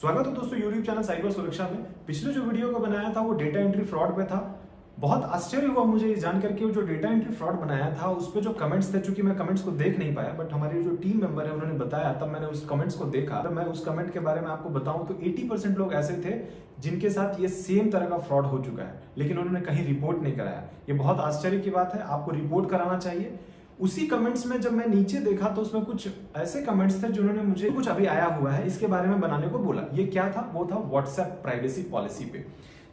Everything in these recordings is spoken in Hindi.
स्वागत है दोस्तों यूट्यूब चैनल साइबर सुरक्षा में। पिछले जो वीडियो को बनाया था वो डेटा एंट्री फ्रॉड पे था। बहुत आश्चर्य हुआ मुझे ये जान करके वो जो डेटा एंट्री फ्रॉड बनाया था उस पे जो कमेंट्स थे, चूंकि मैं कमेंट्स को देख नहीं पाया, बट हमारे जो टीम मेंबर है उन्होंने बताया, तब मैंने उस कमेंट्स को देखा। मैं उस कमेंट के बारे में आपको बताऊं तो 80% लोग ऐसे थे जिनके साथ ये सेम तरह का फ्रॉड हो चुका है, लेकिन उन्होंने कहीं रिपोर्ट नहीं कराया। ये बहुत आश्चर्य की बात है, आपको रिपोर्ट कराना चाहिए। उसी कमेंट्स में जब मैं नीचे देखा तो उसमें कुछ ऐसे कमेंट्स थे जिन्होंने मुझे कुछ अभी आया हुआ है इसके बारे में बनाने को बोला। ये क्या था? वो था व्हाट्सएप प्राइवेसी पॉलिसी पे।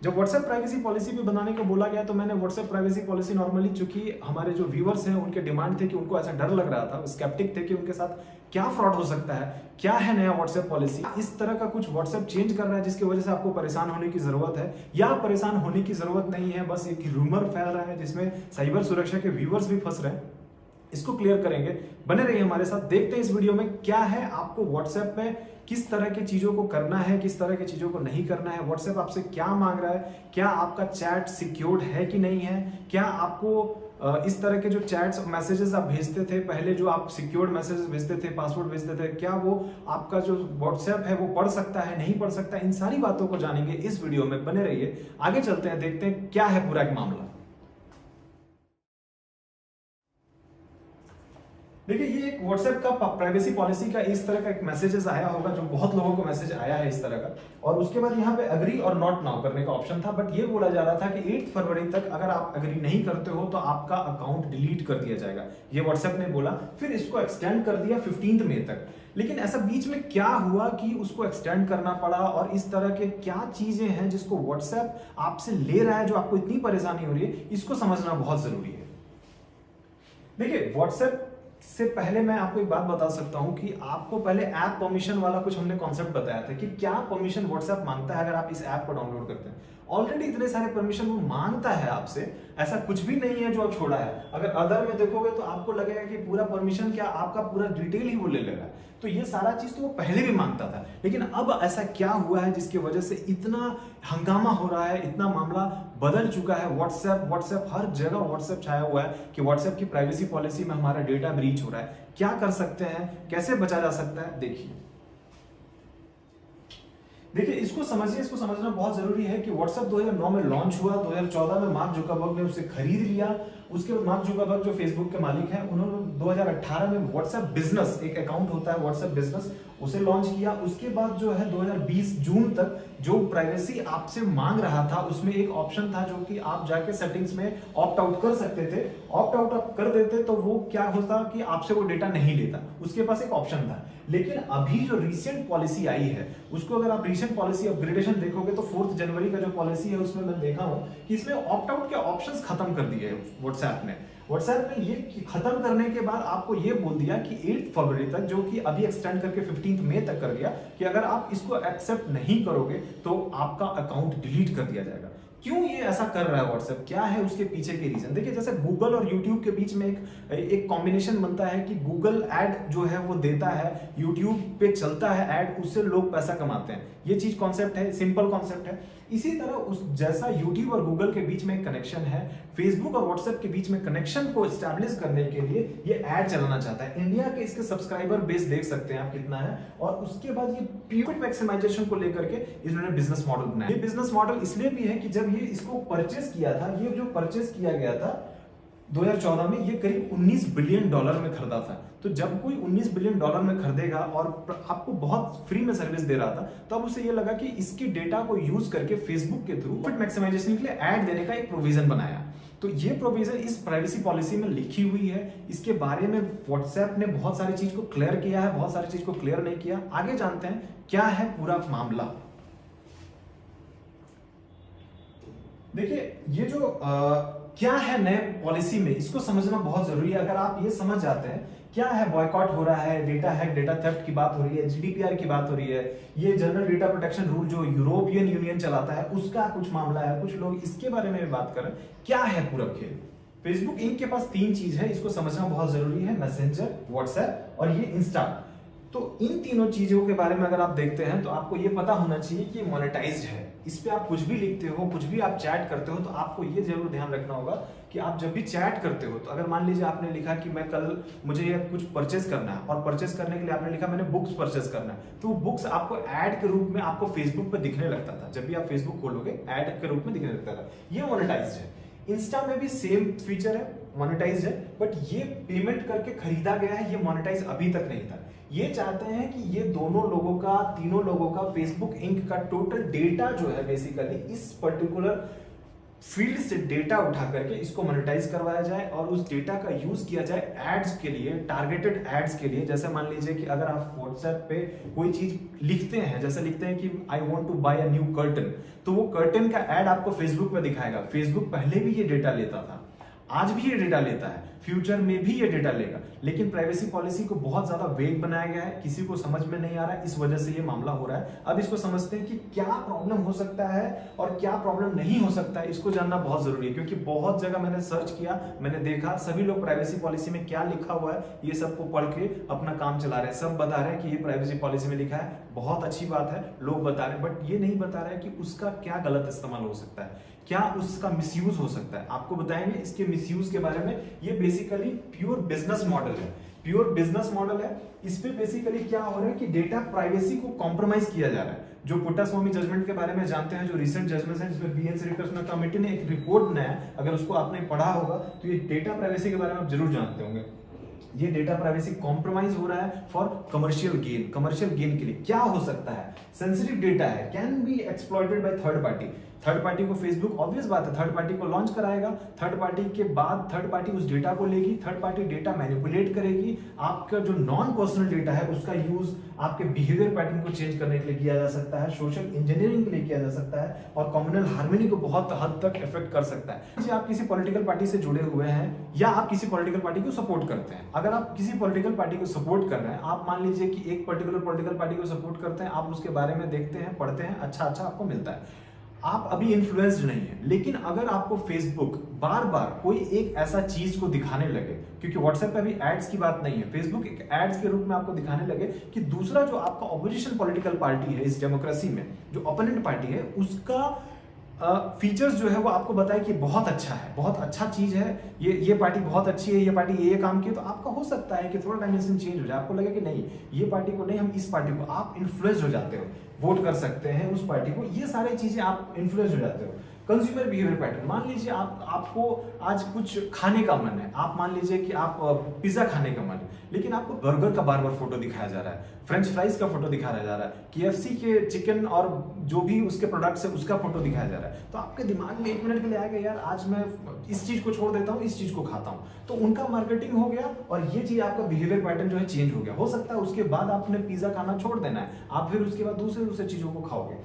जब व्हाट्सएप प्राइवेसी पॉलिसी पे बनाने को बोला गया तो मैंने व्हाट्सएप प्राइवेसी पॉलिसी नॉर्मली, चूंकि हमारे जो व्यूअर्स हैं उनके डिमांड थे कि उनको ऐसा डर लग रहा था, स्केप्टिक थे कि उनके साथ क्या फ्रॉड हो सकता है, क्या है नया व्हाट्सएप पॉलिसी, इस तरह का कुछ व्हाट्सएप चेंज कर रहा है जिसकी वजह से आपको परेशान होने की जरूरत है, या परेशान होने की जरूरत नहीं है, बस एक रूमर फैल रहा है जिसमें साइबर सुरक्षा के व्यूअर्स भी फंस रहे हैं। इसको क्लियर करेंगे, बने रहिए हमारे साथ। देखते हैं इस वीडियो में क्या है, आपको व्हाट्सएप पे किस तरह की चीजों को करना है, किस तरह की चीजों को नहीं करना है, व्हाट्सएप आपसे क्या मांग रहा है, क्या आपका चैट सिक्योर्ड है कि नहीं है, क्या आपको इस तरह के जो चैट्स और मैसेजेस आप भेजते थे पहले, जो आप सिक्योर्ड मैसेजेस भेजते थे, पासवर्ड भेजते थे, क्या वो आपका जो व्हाट्सएप है वो पढ़ सकता है, नहीं पढ़ सकता। इन सारी बातों को जानेंगे इस वीडियो में, बने रहिए। आगे चलते हैं, देखते हैं क्या है पूरा एक मामला। देखिए, ये एक व्हाट्सएप का प्राइवेसी पॉलिसी का इस तरह का एक मैसेजेस आया होगा, जो बहुत लोगों को मैसेज आया है इस तरह का, और उसके बाद यहाँ पे अग्री और नॉट नाउ करने का ऑप्शन था। बट ये बोला जा रहा था कि 8 फरवरी तक अगर आप अग्री नहीं करते हो तो आपका अकाउंट डिलीट कर दिया जाएगा, ये व्हाट्सएप ने बोला। फिर इसको एक्सटेंड कर दिया 15 मई तक। लेकिन ऐसा बीच में क्या हुआ कि उसको एक्सटेंड करना पड़ा, और इस तरह के क्या चीजें हैं जिसको व्हाट्सएप आपसे ले रहा है, जो आपको इतनी परेशानी हो रही है, इसको समझना बहुत जरूरी है। देखिए, व्हाट्सएप से पहले मैं आपको एक बात बता सकता हूं कि आपको पहले ऐप परमिशन वाला कुछ हमने कॉन्सेप्ट बताया था कि क्या परमिशन व्हाट्सएप मांगता है अगर आप इस ऐप को डाउनलोड करते हैं। ऑलरेडी इतने सारे परमिशन वो मांगता है आपसे, ऐसा कुछ भी नहीं है जो आप छोड़ा है। अगर अदर में देखोगे तो आपको लगेगा कि पूरा परमिशन क्या, आपका पूरा डिटेल ही वो ले लेगा। तो ये सारा चीज तो वो पहले भी मांगता था, लेकिन अब ऐसा क्या हुआ है जिसकी वजह से इतना हंगामा हो रहा है, इतना मामला बदल चुका है। व्हाट्सएप हर जगह व्हाट्सएप छाया हुआ है कि व्हाट्सएप की प्राइवेसी पॉलिसी में हमारा डेटा ब्रीच हो रहा है। क्या कर सकते हैं, कैसे बचा जा सकता है, देखिए इसको समझिए। इसको समझना बहुत जरूरी है कि व्हाट्सएप 2009 में लॉन्च हुआ, 2014 में मार्क जुकरबर्ग ने उसे खरीद लिया। उसके बाद मार्क जुकरबर्ग जो फेसबुक के मालिक हैं, उन्होंने 2018 में व्हाट्सएप बिजनेस, एक अकाउंट होता है व्हाट्सएप बिजनेस, उसे लॉन्च किया। उसके बाद जो है 2020 जून तक जो प्राइवेसी आपसे मांग रहा था उसमें एक ऑप्शन था जो कि आप जाके सेटिंग्स में ऑप्ट आउट कर सकते थे। ऑप्ट आउट आप कर देते तो वो क्या होता कि आपसे वो डेटा नहीं लेता, उसके पास एक ऑप्शन था। लेकिन अभी जो रिसेंट पॉलिसी आई है उसको अगर आप रिसेंट पॉलिसी अपग्रेडेशन देखोगे तो 4 जनवरी का जो पॉलिसी है उसमें मैं देखा हूं कि इसमें ऑप्ट आउट के ऑप्शंस खत्म कर दिए व्हाट्सएप ने। ये खत्म करने के बाद आपको ये बोल दिया कि 8 फरवरी तक, जो कि अभी एक्सटेंड करके 15 मई तक कर दिया, कि अगर आप इसको एक्सेप्ट नहीं करोगे तो आपका अकाउंट डिलीट कर दिया जाएगा। क्यों ये ऐसा कर रहा है व्हाट्सएप, क्या है उसके पीछे के रीजन? देखिए, जैसे गूगल और यूट्यूब के बीच में एक कॉम्बिनेशन बनता है कि गूगल ऐड जो है वो देता है, यूट्यूब पे चलता है ऐड, उससे लोग पैसा कमाते हैं। ये चीज कॉन्सेप्ट है, सिंपल कॉन्सेप्ट है। इसी तरह उस जैसा यूट्यूब और गूगल के बीच में एक कनेक्शन है, फेसबुक और व्हाट्सएप के बीच में कनेक्शन को एस्टैब्लिश करने के लिए ये ऐड चलाना चाहता है। इंडिया के इसके सब्सक्राइबर बेस देख सकते हैं आप कितना है, और उसके बाद ये प्रॉफिट मैक्सिमाइजेशन को लेकर के इन्होंने बिजनेस मॉडल बनाया। ये बिजनेस मॉडल इसलिए भी है कि जब ये इसको परचेस किया था, ये जो परचेस किया गया था 2014 में, ये करीब 19 बिलियन डॉलर में खरीदा था। तो जब कोई 19 बिलियन डॉलर में खरीदेगा और आपको बहुत फ्री में सर्विस दे रहा था, तब उसे ये लगा कि इसके डेटा को यूज करके फेसबुक के थ्रू प्रॉफिट मैक्सिमाइजेशन के लिए ऐड देने का एक प्रोविजन बनाया। तो ये प्रोविजन इस प्राइवेसी पॉलिसी में लिखी हुई है। इसके बारे में व्हाट्सएप ने बहुत सारी चीज को क्लियर किया है, बहुत सारी चीज को क्लियर नहीं किया। आगे जानते हैं क्या है पूरा मामला। देखिए, ये जो क्या है नए पॉलिसी में, इसको समझना बहुत जरूरी है। अगर आप ये समझ जाते हैं क्या है, बॉयकॉट हो रहा है, डेटा हैक, डेटा थेफ्ट की बात हो रही है, जीडीपीआर की बात हो रही है, ये जनरल डेटा प्रोटेक्शन रूल जो यूरोपियन यूनियन चलाता है उसका कुछ मामला है, कुछ लोग इसके बारे में बात करें, क्या है पूरा खेल। फेसबुक इंक के पास 3 चीज है, इसको समझना बहुत जरूरी है, मैसेंजर, व्हाट्सएप और ये इंस्टा। तो इन तीनों चीजों के बारे में अगर आप देखते हैं तो आपको ये पता होना चाहिए कि मोनेटाइज्ड है। इस पे आप कुछ भी लिखते हो, कुछ भी आप चैट करते हो, तो आपको ये जरूर ध्यान रखना होगा कि आप जब भी चैट करते हो, तो अगर मान लीजिए आपने लिखा कि मैं कल मुझे ये कुछ परचेस करना है, और परचेस करने के लिए आपने लिखा मैंने बुक्स परचेस करना है, तो वो बुक्स आपको ऐड के रूप में आपको फेसबुक पे दिखने लगता था। जब भी आप फेसबुक खोलोगे ऐड के रूप में दिखने लगता था। ये मोनेटाइज्ड है। इंस्टा में भी सेम फीचर है, मोनेटाइज्ड है, बट ये पेमेंट करके खरीदा गया है, ये मोनेटाइज अभी तक नहीं था। ये चाहते हैं कि ये दोनों लोगों का, तीनों लोगों का, फेसबुक इंक का टोटल डेटा जो है बेसिकली इस पर्टिकुलर फील्ड से डेटा उठा करके इसको मोनेटाइज करवाया जाए और उस डेटा का यूज किया जाए एड्स के लिए, टारगेटेड एड्स के लिए। जैसे मान लीजिए कि अगर आप व्हाट्सएप पे कोई चीज लिखते हैं, जैसे लिखते हैं कि I want to buy a new curtain, तो वो कर्टन का एड आपको फेसबुक पे दिखाएगा। फेसबुक पहले भी ये डेटा लेता था, आज भी ये डेटा लेता है, फ्यूचर में भी ये डेटा लेगा, लेकिन प्राइवेसी पॉलिसी को बहुत ज्यादा वेग बनाया गया है, किसी को समझ में नहीं आ रहा है, इस वजह से ये मामला हो रहा है। अब इसको समझते हैं कि क्या प्रॉब्लम हो सकता है और क्या प्रॉब्लम नहीं हो सकता है, इसको जानना बहुत जरूरी है। क्योंकि बहुत जगह मैंने सर्च किया, मैंने देखा सभी लोग प्राइवेसी पॉलिसी में क्या लिखा हुआ है ये सबको पढ़ के अपना काम चला रहे हैं। सब बता रहे हैं कि ये प्राइवेसी पॉलिसी में लिखा है, बहुत अच्छी बात है, लोग बता रहे हैं, बट ये नहीं बता रहे हैं कि उसका क्या गलत इस्तेमाल हो सकता है, क्या उसका मिसयूज हो सकता है। आपको बताएंगे इसके मिसयूज के बारे में। ये बेसिकली प्योर बिजनेस मॉडल है, प्योर बिजनेस मॉडल है। इस पे बेसिकली क्या हो रहा है कि डेटा प्राइवेसी को कॉम्प्रोमाइज किया जा रहा है। जो पुट्टास्वामी जजमेंट के बारे में जानते हैं, जो रिसेंट जजमेंट है, जिसमें बीएन श्रीकृष्ण कमेटी ने एक रिपोर्ट बनाया है, अगर उसको आपने पढ़ा होगा तो ये डेटा प्राइवेसी के बारे में आप जरूर जानते होंगे। ये डेटा प्राइवेसी कॉम्प्रोमाइज हो रहा है for commercial gain. Commercial gain के लिए क्या हो सकता है, सेंसिटिव डेटा है, can be exploited by third party. Third party को फेसबुक, ऑब्वियस बात है, थर्ड पार्टी को लॉन्च कराएगा, थर्ड पार्टी के बाद थर्ड पार्टी उस डेटा को लेगी, थर्ड पार्टी डेटा मैनिपुलेट करेगी, आपका जो नॉन पर्सनल डेटा है उसका यूज आपके बिहेवियर पैटर्न को चेंज करने के लिए किया जा सकता है, सोशल इंजीनियरिंग के लिए किया जा सकता है, और कम्युनल हार्मनी को बहुत हद तक इफेक्ट कर सकता है। आप किसी पॉलिटिकल पार्टी से जुड़े हुए हैं या आप किसी पॉलिटिकल पार्टी को सपोर्ट करते हैं, अगर आप किसी पॉलिटिकल पार्टी को सपोर्ट कर रहे हैं, आप मान लीजिए कि एक पर्टिकुलर पॉलिटिकल पार्टी को सपोर्ट करते हैं, आप उसके बारे में देखते हैं, पढ़ते हैं, अच्छा अच्छा आपको मिलता है, आप अभी इन्फ्लुएंस्ड नहीं है। लेकिन अगर आपको फेसबुक बार बार कोई एक ऐसा चीज को दिखाने लगे, क्योंकि व्हाट्सएप पे अभी एड्स की बात नहीं है, फेसबुक एक एड्स के रूप में आपको दिखाने लगे कि दूसरा जो आपका ऑपोजिशन पॉलिटिकल पार्टी है इस डेमोक्रेसी में, जो ओपोनेंट पार्टी है, उसका फीचर्स जो है वो आपको बताए कि बहुत अच्छा है, बहुत अच्छा चीज है, ये पार्टी बहुत अच्छी है, ये पार्टी ये काम की है, तो आपका हो सकता है कि थोड़ा डायमेंशन चेंज हो जाए, आपको लगे कि नहीं ये पार्टी को नहीं, हम इस पार्टी को, आप इन्फ्लुएंस हो जाते हो, वोट कर सकते हैं उस पार्टी को, ये सारी चीजें आप इन्फ्लुएंस हो जाते हो। कंज्यूमर बिहेवियर पैटर्न, मान लीजिए आपको आज कुछ खाने का मन है, आप मान लीजिए कि आप पिज्जा खाने का मन है, लेकिन आपको बर्गर का बार बार फोटो दिखाया जा रहा है, फ्रेंच फ्राइज का फोटो दिखाया जा रहा है, केएफसी के चिकन और जो भी उसके प्रोडक्ट्स है उसका फोटो दिखाया जा रहा है, तो आपके दिमाग में 1 मिनट के लिए आएगा यार आज मैं इस चीज को छोड़ देता हूँ, इस चीज को खाता हूँ, तो उनका मार्केटिंग हो गया और ये चीज आपका बिहेवियर पैटर्न जो है चेंज हो गया। हो सकता है उसके बाद आपने पिज्जा खाना छोड़ देना है, आप फिर उसके बाद दूसरे चीजों को खाओगे।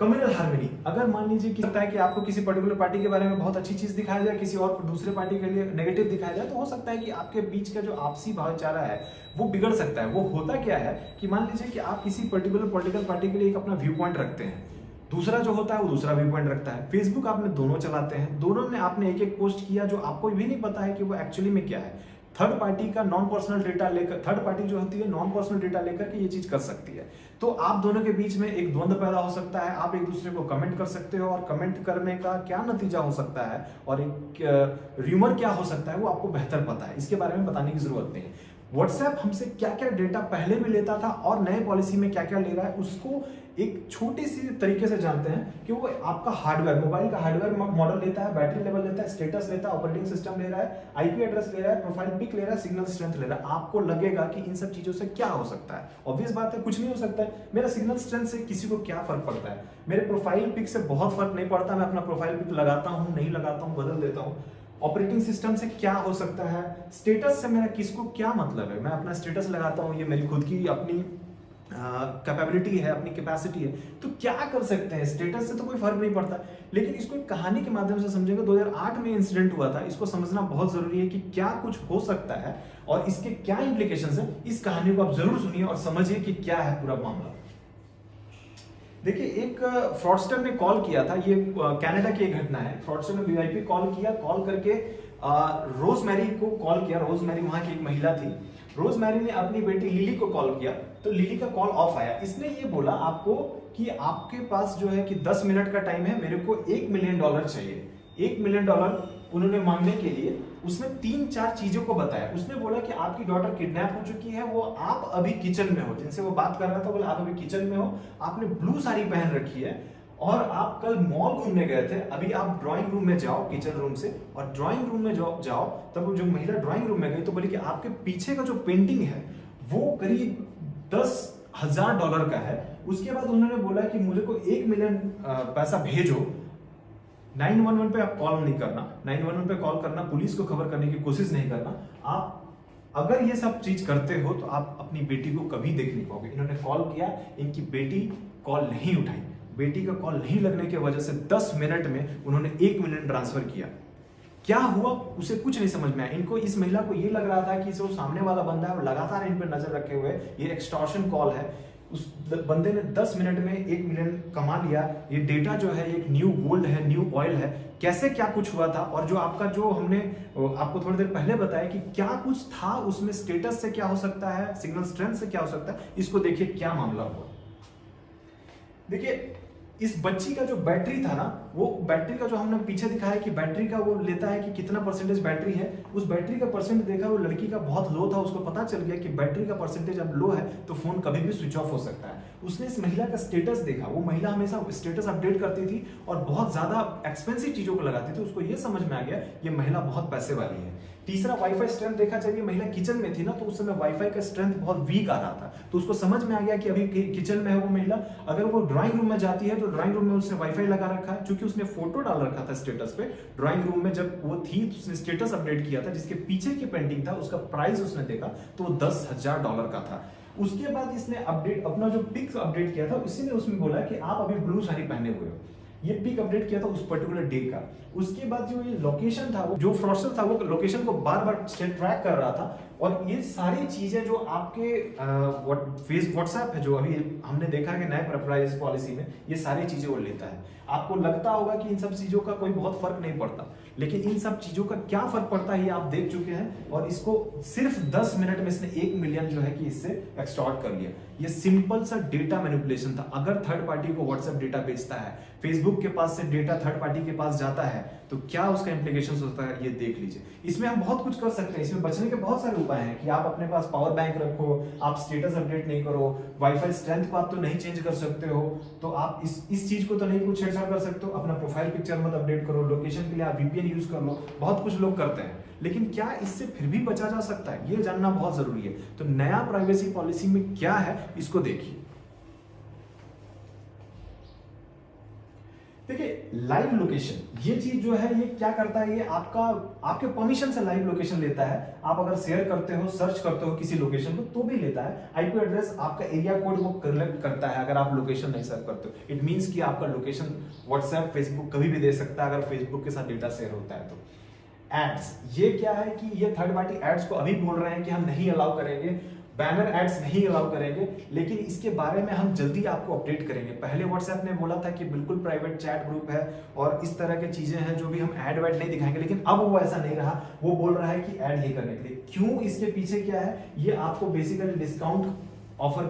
कम्युनल हार्मनी, अगर मान लीजिए कि लगता है कि आपको किसी पर्टिकुलर पार्टी के बारे में बहुत अच्छी चीज दिखाया जाए, किसी और दूसरे पार्टी के लिए नेगेटिव दिखाया जाए, तो हो सकता है कि आपके बीच का जो आपसी भाईचारा है वो बिगड़ सकता है। वो होता क्या है कि मान लीजिए कि आप किसी पर्टिकुलर पॉलिटिकल पार्टी के लिए एक अपना व्यू पॉइंट रखते हैं, दूसरा जो होता है वो दूसरा व्यू पॉइंट रखता है। फेसबुक आपने दोनों चलाते हैं, दोनों ने आपने एक पोस्ट किया जो आपको भी नहीं पता है कि वो एक्चुअली में क्या है। थर्ड पार्टी का नॉन पर्सनल डेटा लेकर, थर्ड पार्टी जो होती है नॉन पर्सनल डेटा लेकर के ये चीज कर सकती है, तो आप दोनों के बीच में एक द्वंद्व पैदा हो सकता है, आप एक दूसरे को कमेंट कर सकते हो, और कमेंट करने का क्या नतीजा हो सकता है और एक र्यूमर क्या हो सकता है वो आपको बेहतर पता है, इसके बारे में बताने की जरूरत नहीं है। व्हाट्सएप हमसे क्या क्या डेटा पहले भी लेता था और नए पॉलिसी में क्या क्या ले रहा है उसको एक छोटी सी तरीके से जानते हैं कि वो आपका हार्डवेयर, मोबाइल का हार्डवेयर मॉडल लेता है, बैटरी लेवल लेता है, स्टेटस लेता है, ऑपरेटिंग सिस्टम ले रहा है, आईपी एड्रेस ले रहा है, प्रोफाइल पिक ले रहा है, सिग्नल स्ट्रेंथ ले रहा है। आपको लगेगा कि इन सब चीजों से क्या हो सकता है, ऑब्वियस बात है कुछ नहीं हो सकता है। मेरा सिग्नल स्ट्रेंथ से किसी को क्या फर्क पड़ता है, मेरे प्रोफाइल पिक से बहुत फर्क नहीं पड़ता, मैं अपना प्रोफाइल पिक लगाता हूँ, नहीं लगाता हूँ, बदल देता हूँ। ऑपरेटिंग सिस्टम से क्या हो सकता है, स्टेटस से मेरा किसको क्या मतलब है, मैं अपना स्टेटस लगाता हूँ, ये मेरी खुद की अपनी कैपेबिलिटी है, अपनी कैपेसिटी है, तो क्या कर सकते हैं, स्टेटस से तो कोई फर्क नहीं पड़ता। लेकिन इसको एक कहानी के माध्यम से समझेंगे। 2008 में इंसिडेंट हुआ था, इसको समझना बहुत जरूरी है कि क्या कुछ हो सकता है और इसके क्या इंप्लीकेशंस है। इस कहानी को आप जरूर सुनिए और समझिए कि क्या है पूरा मामला। देखिए, एक फ्रॉडस्टर ने कॉल किया था, ये कनाडा की एक घटना है। फ्रॉडस्टर ने वीआईपी कॉल किया, कॉल करके रोजमेरी को कॉल किया। रोजमेरी वहां की एक महिला थी रोजमेरी ने अपनी बेटी लिली को कॉल किया तो लिली का कॉल ऑफ आया। इसने ये बोला आपको कि आपके पास जो है कि 10 मिनट का टाइम है, मेरे को $1 मिलियन चाहिए। $1 मिलियन उन्होंने मांगने के लिए उसने 3-4 चीजों को बताया। उसने बोला कि आपकी डॉटर किडनैप हो चुकी है, वो आप अभी किचन में हो, जिनसे वो बात कर रहा था बोला आप अभी किचन में हो, आपने ब्लू साड़ी पहन रखी है और आप कल मॉल घूमने गए थे, अभी आप ड्राइंग रूम में जाओ किचन रूम से, और ड्राइंग रूम में जाओ तब जो महिला ड्राइंग रूम में गई तो बोली कि आपके पीछे का जो पेंटिंग है वो करीब $10,000 का है। उसके बाद उन्होंने बोला कि मुझे को 1 मिलियन पैसा भेजो। 911 पे आप कॉल नहीं करना, 911 पे कॉल करना, पुलिस को खबर करने की कोशिश नहीं करना। आप अगर ये सब चीज करते हो तो आप अपनी बेटी को कभी देख नहीं पाओगे। इन्होंने कॉल किया, इनकी बेटी कॉल नहीं उठाई, बेटी का कॉल नहीं लगने की वजह से 10 मिनट में उन्होंने 1 मिलियन ट्रांसफर किया। क्या हुआ उसे कुछ नहीं समझ में आया। इनको, इस महिला को ये लग रहा था कि जो सामने वाला बंदा है वो लगातार इन पर नजर रखे हुए, ये एक्सटॉर्शन कॉल है। उस बंदे ने 10 मिनट में 1 मिलियन कमा लिया। ये डेटा जो है एक न्यू गोल्ड है, न्यू ऑयल है। कैसे क्या कुछ हुआ था, और जो आपका जो हमने आपको थोड़ी देर पहले बताया कि क्या कुछ था उसमें, स्टेटस से क्या हो सकता है, सिग्नल स्ट्रेंथ से क्या हो सकता है, इसको देखिए क्या मामला हुआ। देखिए इस बच्ची का जो बैटरी था ना, वो बैटरी का जो हमने पीछे दिखाया कि बैटरी का वो लेता है कि कितना परसेंटेज बैटरी है, उस बैटरी का परसेंट देखा वो लड़की का बहुत लो था। उसको पता चल गया कि बैटरी का परसेंटेज अब लो है तो फोन कभी भी स्विच ऑफ हो सकता है। उसने इस महिला का स्टेटस देखा, वो महिला हमेशा स्टेटस अपडेट करती थी और बहुत ज्यादा एक्सपेंसिव चीजों को लगाती थी। उसको ये समझ में आ गया ये महिला बहुत पैसे वाली है। तीसरा, वाईफाई स्ट्रेंथ देखा, जब ये महिला किचन में थी ना तो उस समय वाईफाई का स्ट्रेंथ बहुत वीक आ रहा था, तो उसको समझ में आ गया कि अभी किचन में है वो महिला। अगर वो ड्राइंग रूम में जाती है तो ड्राइंग रूम में उसने वाईफाई लगा रखा है, क्योंकि उसने फोटो डाल रखा था स्टेटस पे। ड्राइंग रूम में जब वो थी तो उसने स्टेटस अपडेट किया था, जिसके पीछे की पेंटिंग था उसका प्राइस उसने देखा तो वो $10,000 का था। उसके बाद इसने अपडेट, अपना जो पिक अपडेट किया था इसी ने उसमें बोला कि आप अभी ब्लू साड़ी पहने हुए हो। ये पिक अपडेट किया था उस पर्टिकुलर डे का। उसके बाद जो ये लोकेशन था, वो जो फ्रॉडस्टर था वो लोकेशन को बार बार ट्रैक कर रहा था, और ये सारी चीजें जो आपके व्हाट्सएप है, जो अभी हमने देखा है कि नए प्राइवेसी पॉलिसी में ये सारी चीजें वो लेता है। आपको लगता होगा कि इन सब चीजों का कोई बहुत फर्क नहीं पड़ता, लेकिन इन सब चीजों का क्या फर्क पड़ता है ये आप देख चुके हैं। और इसको सिर्फ 10 मिनट में इसने 1 मिलियन जो है कि इससे एक्सटॉर्ट कर लिया। ये सिंपल सा डेटा मैनिपुलेशन था। अगर थर्ड पार्टी को व्हाट्सएप डेटा बेचता है, फेसबुक के पास से डेटा थर्ड पार्टी के पास जाता है, तो क्या उसका इंप्लीकेशन होता है ये देख लीजिए। इसमें हम बहुत कुछ कर सकते हैं, इसमें बचने के बहुत सारे उपाय हैं कि आप अपने पास पावर बैंक रखो, आप स्टेटस अपडेट नहीं करो, वाईफाई स्ट्रेंथ को आप तो नहीं चेंज कर सकते हो, तो आप इस चीज को तो नहीं कुछ छेड़छाड़ कर सकते हो। अपना प्रोफाइल पिक्चर मत अपडेट करो, लोकेशन के लिए आप VPN यूज कर लो, बहुत कुछ लोग करते हैं। लेकिन क्या इससे फिर भी बचा जा सकता है, ये जानना बहुत जरूरी है। तो नया प्राइवेसी पॉलिसी में क्या है इसको देखिए। देखिए लाइव लोकेशन, ये चीज जो है ये क्या करता है, ये आपके परमिशन से लाइव लोकेशन लेता है। आप अगर शेयर करते हो, सर्च करते हो किसी लोकेशन को तो भी लेता है। IP एड्रेस, आपका एरिया कोड वो कलेक्ट करता है अगर आप लोकेशन नहीं सर्च करते हो। इट मींस कि आपका लोकेशन व्हाट्सएप, फेसबुक कभी भी दे सकता है अगर फेसबुक के साथ डेटा शेयर होता है तो। एड्स, ये क्या है कि ये थर्ड पार्टी एड्स को अभी बोल रहे हैं कि हम नहीं अलाउ करेंगे, बैनर एड्स नहीं अलाउ करेंगे, लेकिन इसके बारे में हम जल्दी आपको अपडेट करेंगे। पहले व्हाट्सएप ने बोला था कि बिल्कुल प्राइवेट चैट ग्रुप है और इस तरह की चीजें हैं जो भी हम ऐड वैड नहीं दिखाएंगे, लेकिन अब वो ऐसा नहीं रहा। वो बोल रहा है कि ऐड ही करने के लिए। क्यों, इसके पीछे क्या है, ये आपको बेसिकली डिस्काउंट ऑफर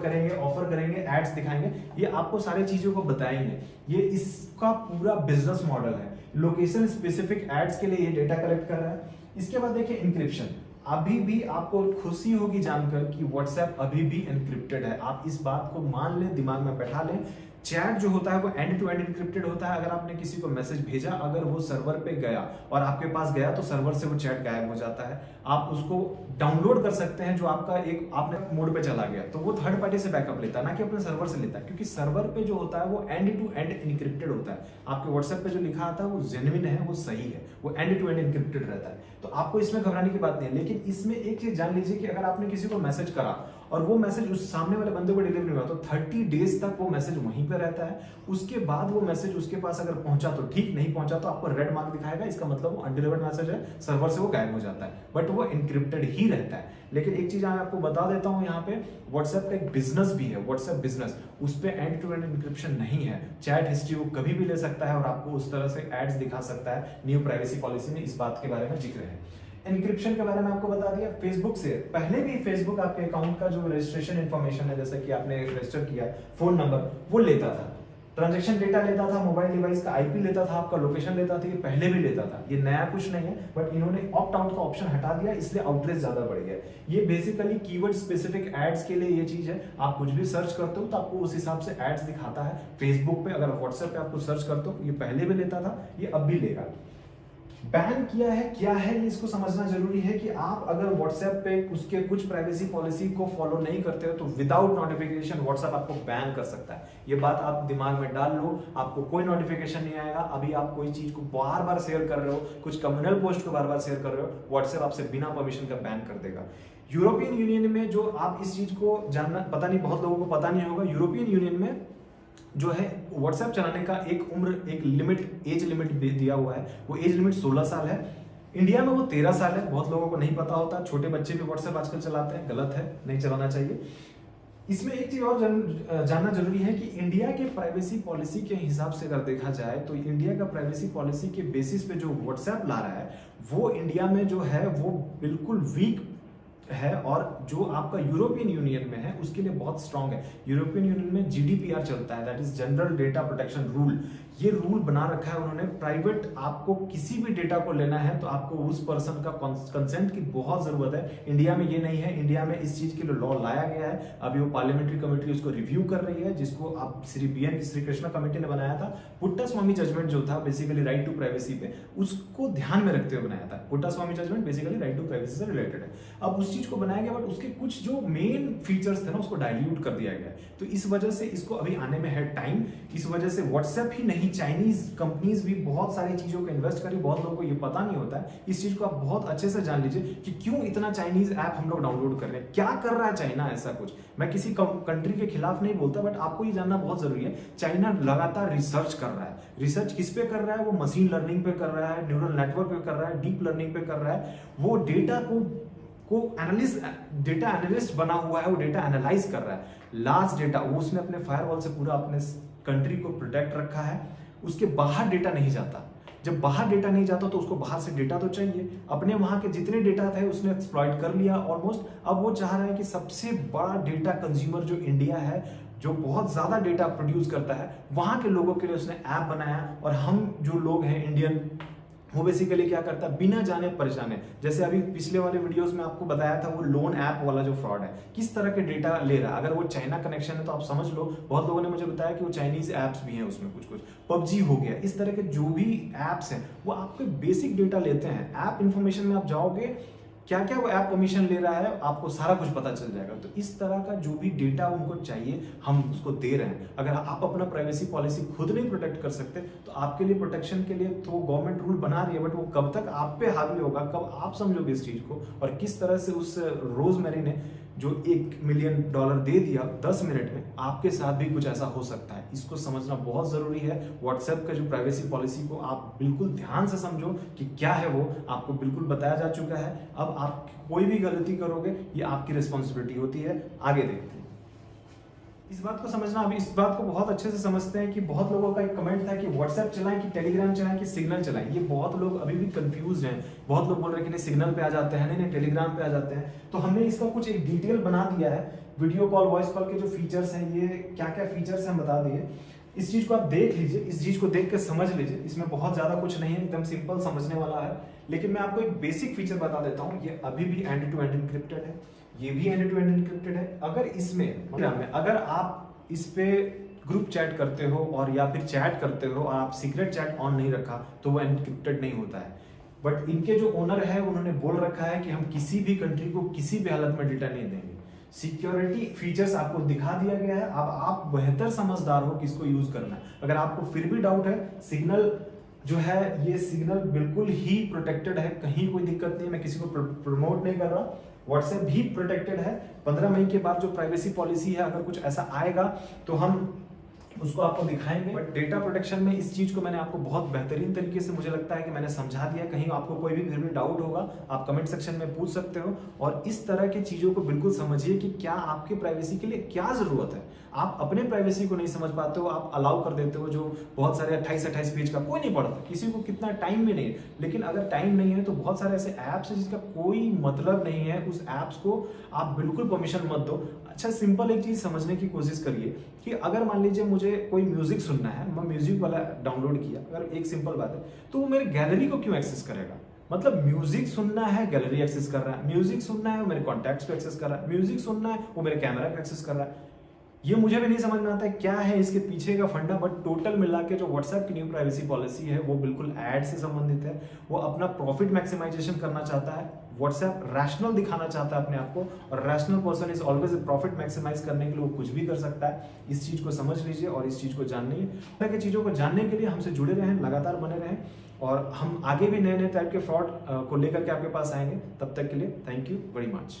करेंगे, एड्स दिखाएंगे, ये आपको सारी चीजों को बताएंगे। ये इसका पूरा बिजनेस मॉडल है। लोकेशन स्पेसिफिक एड्स के लिए ये डेटा कलेक्ट कर रहा है। इसके बाद देखिए इंक्रिप्शन। अभी भी आपको खुशी होगी जानकर कि व्हाट्सएप अभी भी एनक्रिप्टेड है। आप इस बात को मान लें, दिमाग में बैठा लें। चैट जो होता है वो एंड टू एंड एन्क्रिप्टेड होता है। अगर आपने किसी को मैसेज भेजा, अगर वो सर्वर पे गया और आपके पास गया तो सर्वर से वो चैट गायब हो जाता है। आप उसको डाउनलोड कर सकते हैं, जो आपका एक आपने मोड पे चला गया तो वो थर्ड पार्टी से बैकअप लेता है, ना कि अपने सर्वर से लेता है, क्योंकि सर्वर पे जो होता है वो एंड टू एंड एन्क्रिप्टेड होता है। आपके व्हाट्सएप पे जो लिखा आता है वो जेन्युइन है, वो सही है, वो एंड टू एंड एन्क्रिप्टेड रहता है। तो आपको इसमें घबराने की बात नहीं है। लेकिन इसमें एक चीज जान लीजिए कि अगर आपने किसी को मैसेज करा और वो मैसेज उस सामने वाले बंदे को डिलीवर हुआ तो 30 डेज तक वो मैसेज वहीं पे रहता है। उसके बाद वो मैसेज उसके पास अगर पहुंचा तो ठीक, नहीं पहुंचा तो आपको रेड मार्क दिखाएगा, इसका मतलब वो अनडिलीवर्ड मैसेज है, सर्वर से वो गायब हो जाता है, बट वो एन्क्रिप्टेड ही रहता है। लेकिन एक चीज मैं आपको बता देता हूं, यहाँ पे व्हाट्सएप का एक बिजनेस भी है, व्हाट्सएप बिजनेस, उस पे एंड टू एंड एन्क्रिप्शन नहीं है। चैट हिस्ट्री वो कभी भी ले सकता है और आपको उस तरह से एड्स दिखा सकता है। न्यू प्राइवेसी पॉलिसी में इस बात के बारे में जिक्र है। एनक्रिप्शन के बारे में आपको बता दिया। फेसबुक से पहले भी फेसबुक आपके अकाउंट का जो रजिस्ट्रेशन इन्फॉर्मेशन है, जैसे कि आपने रजिस्टर किया, फोन नंबर वो लेता था, ट्रांजैक्शन डेटा लेता था, मोबाइल डिवाइस का आईपी लेता था, आपका लोकेशन लेता था, ये पहले भी लेता था, ये नया कुछ नहीं है। बट इन्होंने ऑप्ट आउट का ऑप्शन हटा दिया, इसलिए आउटरीच ज्यादा बढ़ गया। ये बेसिकली कीवर्ड स्पेसिफिक एड्स के लिए ये चीज है। आप कुछ भी सर्च करते हो तो आपको उस हिसाब से एड्स दिखाता है फेसबुक पे। अगर व्हाट्सएप पे आपको सर्च करते हो, ये पहले भी लेता था, ये अब भी लेगा। बैन किया है, क्या है ये इसको समझना जरूरी है कि आप अगर व्हाट्सएप पे उसके कुछ प्राइवेसी पॉलिसी को फॉलो नहीं करते हो तो विदाउट नोटिफिकेशन व्हाट्सएप आपको बैन कर सकता है। ये बात आप दिमाग में डाल लो, आपको कोई नोटिफिकेशन नहीं आएगा। अभी आप कोई चीज को बार बार शेयर कर रहे हो, कुछ कम्युनल पोस्ट को बार बार शेयर कर रहे हो, व्हाट्सएप आपसे बिना परमिशन का बैन कर देगा। यूरोपियन यूनियन में जो आप इस चीज को जानना, पता नहीं, बहुत लोगों को पता नहीं होगा, यूरोपियन यूनियन में जो है व्हाट्सएप चलाने का एक उम्र, एक लिमिट, एज लिमिट दिया हुआ है। वो एज लिमिट 16 साल है। इंडिया में वो 13 साल है। बहुत लोगों को नहीं पता होता, छोटे बच्चे भी व्हाट्सएप आजकल चलाते हैं, गलत है, नहीं चलाना चाहिए। इसमें एक चीज और जानना जरूरी है कि इंडिया के प्राइवेसी पॉलिसी के हिसाब से अगर देखा जाए तो इंडिया का प्राइवेसी पॉलिसी के बेसिस पे जो व्हाट्सएप ला रहा है वो इंडिया में जो है वो बिल्कुल वीक है, और जो आपका यूरोपियन यूनियन में है उसके लिए बहुत स्ट्रांग है। यूरोपियन यूनियन में जीडीपीआर चलता है, that is general data protection rule. ये रूल बना रखा है उन्होंने। प्राइवेट आपको किसी भी डेटा को लेना है तो आपको उस पर्सन का कंसेंट की बहुत जरूरत है। इंडिया में ये नहीं है। इंडिया में इस चीज के लिए लॉ लाया गया है, अभी वो पार्लियामेंट्री कमेटी उसको रिव्यू कर रही है, जिसको आप श्री कृष्णा कमेटी ने बनाया था। पुट्टास्वामी जजमेंट जो था बेसिकली राइट टू प्राइवेसी पे, उसको ध्यान में रखते हुए बनाया था। Puttaswamy judgment basically right to privacy से रिलेटेड है। अब उस चीज को बनाया गया, बट उसके कुछ जो मेन फीचर्स थे ना उसको डाइल्यूट कर दिया गया। तो इस वजह से इसको अभी आने में है टाइम। इस वजह से व्हाट्सएप ही नहीं, चाइनीज कंपनीज भी बहुत सारी चीजों को इन्वेस्ट करी। बहुत लोगों को ये पता नहीं होता है। इस चीज को आप बहुत अच्छे से जान लीजिए कि क्यों इतना चाइनीज ऐप हम लोग डाउनलोड कर रहे हैं, क्या कर रहा है चाइना ऐसा कुछ। मैं किसी कंट्री के खिलाफ नहीं बोलता, बट आपको ये जानना बहुत जरूरी है। चाइना लगातार रिसर्च कर रहा है। रिसर्च किस पे कर रहा है? वो मशीन लर्निंग पे कर रहा है, न्यूरल नेटवर्क पे कर रहा है, डीप लर्निंग पे कर रहा है। वो डेटा को डेटा एनालिस्ट बना हुआ है, वो डेटा एनालाइज कर रहा है। लार्ज डेटा वो उसने अपने फायरवॉल से पूरा अपने कंट्री को प्रोटेक्ट रखा है। उसके बाहर डेटा नहीं जाता। जब बाहर डेटा नहीं जाता तो उसको बाहर से डेटा तो चाहिए। अपने वहां के जितने डेटा थे उसने एक्सप्लॉइट कर लिया ऑलमोस्ट। अब वो चाह रहा है कि सबसे बड़ा डेटा कंज्यूमर जो इंडिया है, जो बहुत ज्यादा डेटा प्रोड्यूस करता है, वहां के लोगों के लिए उसने ऐप बनाया। और हम जो लोग हैं इंडियन, वो बेसिकली क्या करता है, बिना जाने परेशाने, जैसे अभी पिछले वाले वीडियोस में आपको बताया था वो लोन ऐप वाला जो फ्रॉड है, किस तरह के डेटा ले रहा है। अगर वो चाइना कनेक्शन है तो आप समझ लो, बहुत लोगों ने मुझे बताया कि वो चाइनीज ऐप्स भी हैं उसमें, कुछ पबजी हो गया, इस तरह के जो भी ऐप्स हैं वो आपके बेसिक डेटा लेते हैं। ऐप इंफॉर्मेशन में आप जाओगे, क्या क्या वो ऐप परमिशन ले रहा है, आपको सारा कुछ पता चल जाएगा। तो इस तरह का जो भी डेटा उनको चाहिए हम उसको दे रहे हैं। अगर आप अपना प्राइवेसी पॉलिसी खुद नहीं प्रोटेक्ट कर सकते तो आपके लिए प्रोटेक्शन के लिए तो गवर्नमेंट रूल बना रही है, बट वो कब तक आप पे हावी होगा, कब आप समझोगे इस चीज को, और किस तरह से उस रोजमेरी ने जो $1 मिलियन दे दिया 10 मिनट में, आपके साथ भी कुछ ऐसा हो सकता है। इसको समझना बहुत जरूरी है। व्हाट्सएप का जो प्राइवेसी पॉलिसी को आप बिल्कुल ध्यान से समझो कि क्या है, वो आपको बिल्कुल बताया जा चुका है। अब आप कोई भी गलती करोगे ये आपकी रिस्पॉन्सिबिलिटी होती है। आगे देखते हैं इस बात को समझना। अभी इस बात को बहुत अच्छे से समझते हैं कि बहुत लोगों का एक कमेंट था कि व्हाट्सएप चलाएं कि टेलीग्राम चलाएं कि सिग्नल चलाएं। ये बहुत लोग अभी भी कंफ्यूज हैं। बहुत लोग बोल रहे हैं कि नहीं सिग्नल पे आ जाते हैं, नहीं टेलीग्राम पे आ जाते हैं। तो हमने इसका कुछ एक डिटेल बना दिया है। वीडियो कॉल, वॉइस कॉल के जो फीचर्स हैं, ये क्या क्या फीचर्स हैं हम बता दिए। इस चीज को आप देख लीजिए, इस चीज को देख कर समझ लीजिए। इसमें बहुत ज्यादा कुछ नहीं है, एकदम सिंपल समझने वाला है। लेकिन मैं आपको एक बेसिक फीचर बता देता हूँ। ये अभी भी एंड टू एंड एन्क्रिप्टेड है, ये भी एंड टू एंड एन्क्रिप्टेड है। अगर इसमें अगर आप इस पे ग्रुप चैट करते हो और या फिर चैट करते हो और आप सीक्रेट चैट ऑन नहीं रखा तो वो एन्क्रिप्टेड नहीं होता है। बट इनके जो ओनर है उन्होंने बोल रखा है कि हम किसी भी कंट्री को किसी भी हालत में डेटा नहीं देंगे। सिक्योरिटी फीचर्स आपको दिखा दिया गया है। अब आप बेहतर समझदार हो किसको यूज करना है। अगर आपको फिर भी डाउट है, सिग्नल जो है ये सिग्नल बिल्कुल ही प्रोटेक्टेड है, कहीं कोई दिक्कत नहीं है। मैं किसी को प्रमोट नहीं कर रहा। व्हाट्सएप भी प्रोटेक्टेड है। 15 मई के बाद जो प्राइवेसी पॉलिसी है, अगर कुछ ऐसा आएगा तो हम उसको आपको दिखाएंगे। बट डेटा प्रोटेक्शन में इस चीज को मैंने आपको बहुत बेहतरीन तरीके से मुझे लगता है कि मैंने समझा दिया। कहीं आपको कोई भी फिर भी डाउट होगा आप कमेंट सेक्शन में पूछ सकते हो, और इस तरह की चीजों को बिल्कुल समझिए कि क्या आपके प्राइवेसी के लिए क्या जरूरत है। आप अपने प्राइवेसी को नहीं समझ पाते हो, आप अलाउ कर देते हो, जो बहुत सारे 28-28 पेज का कोई नहीं पढ़ता, किसी को कितना टाइम भी नहीं है। लेकिन अगर टाइम नहीं है तो बहुत सारे ऐसे ऐप्स हैं जिसका कोई मतलब नहीं है, उस ऐप्स को आप बिल्कुल परमिशन मत दो। अच्छा, सिंपल एक चीज समझने की कोशिश करिए कि अगर मान लीजिए मुझे कोई म्यूजिक सुनना है, मैं म्यूजिक वाला डाउनलोड किया, अगर एक सिंपल बात है, तो वो मेरी गैलरी को क्यों एक्सेस करेगा? मतलब म्यूजिक सुनना है, गैलरी एक्सेस कर रहा है, म्यूजिक सुनना है वो मेरे कॉन्टैक्ट्स को एक्सेस कर रहा है, म्यूजिक सुनना है वो मेरे कैमरा को एक्सेस कर रहा है। ये मुझे भी नहीं समझ में आता है क्या है इसके पीछे का फंडा। बट टोटल मिला के जो व्हाट्सएप की न्यू प्राइवेसी पॉलिसी है वो बिल्कुल एड से संबंधित है। वो अपना प्रॉफिट मैक्सिमाइजेशन करना चाहता है, व्हाट्सएप रैशनल दिखाना चाहता है अपने आप को, और rational person is always profit maximise करने के लिए वो कुछ भी कर सकता है। इस चीज को समझ लीजिए और इस चीज को जाननी है। चीजों को जानने के लिए हमसे जुड़े रहें, लगातार बने रहें, और हम आगे भी नए नए टाइप के फ्रॉड को लेकर के आपके पास आएंगे। तब तक के लिए थैंक यू वेरी मच।